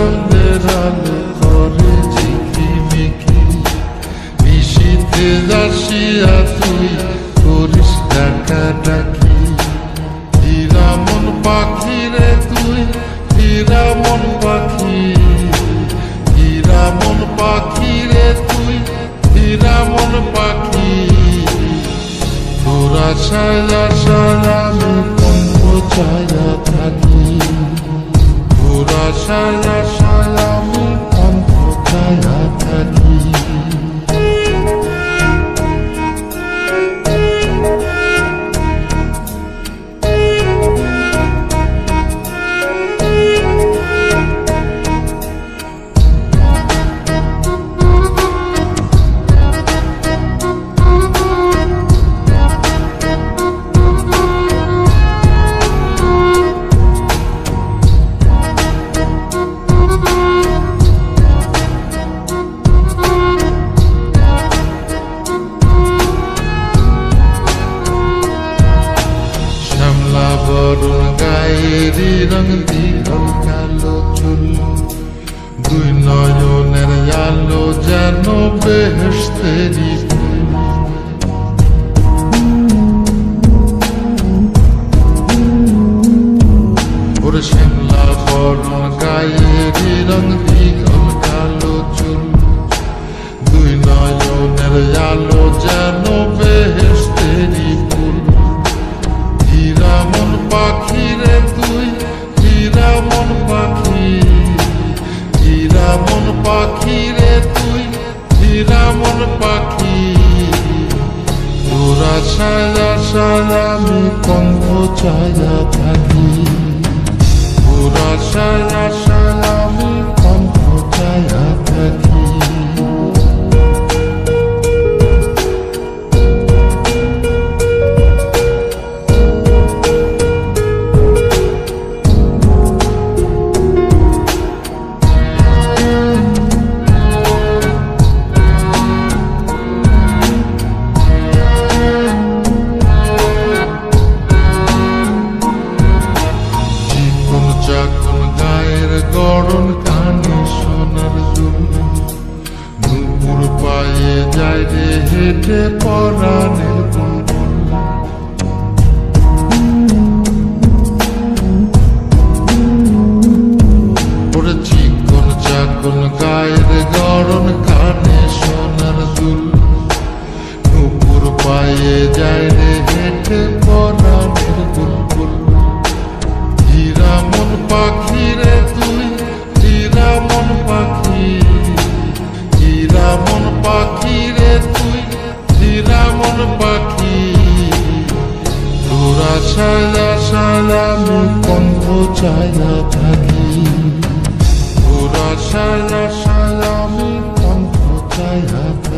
চাঁদের আলো করে ঝিকিমিকি, নিশীথে আসিয়া তুই করিস ডাকাডাকি। হীরা মন পাখি রে তুই, হীরা মন পাখি, হীরা মন পাখি রে তুই, হীরা মন পাখি। তোর আশায় আশায় আমি কণ্ঠ ছায়া থাকি, তোর আশায় আশায় আমি কণ্ঠ ছায়া থাকি। বরুণ গায়েরি রং দীঘল কালো চুল, দুই নয়নের আলো যেন বেহেশতেরি ফুল। ওরে শ্যামলা বরুণ গায়েরি রং দীঘল কালো চুল, দুই নয়নের আলো যেন বেহেশতেরি ফুল। হীরা মন পাখি রে তুই, হীরা মন পাখি, হীরা মন পাখি রে তুই, হীরা মন পাখি। তোর আশায় আশায় আমি কণ্ঠ ছায়া থাকি, তোর আশায় আশায় আমি কণ্ঠ ছায়া থাকি। গায়ের গড়ন কানে সোনার দুল, নুপুর পায়ে যায় রে হেঁটে পরাণের বুলবুল। ওরে চিকন চাকন গায়ের গড়ন কানে সোনার দুল, নুপুর পায়ে যায় রে হেঁটে পরাণের বুলবুল। হীরা মন পাখি রে তুই, হীরা মন পাখি, হীরা মন পাখি রে তুই, হীরা মন পাখি। তোর আশায় আশায় আমি কণ্ঠ ছায়া থাকি, তোর আশায় আশায় আমি কণ্ঠ ছায়া থাকি।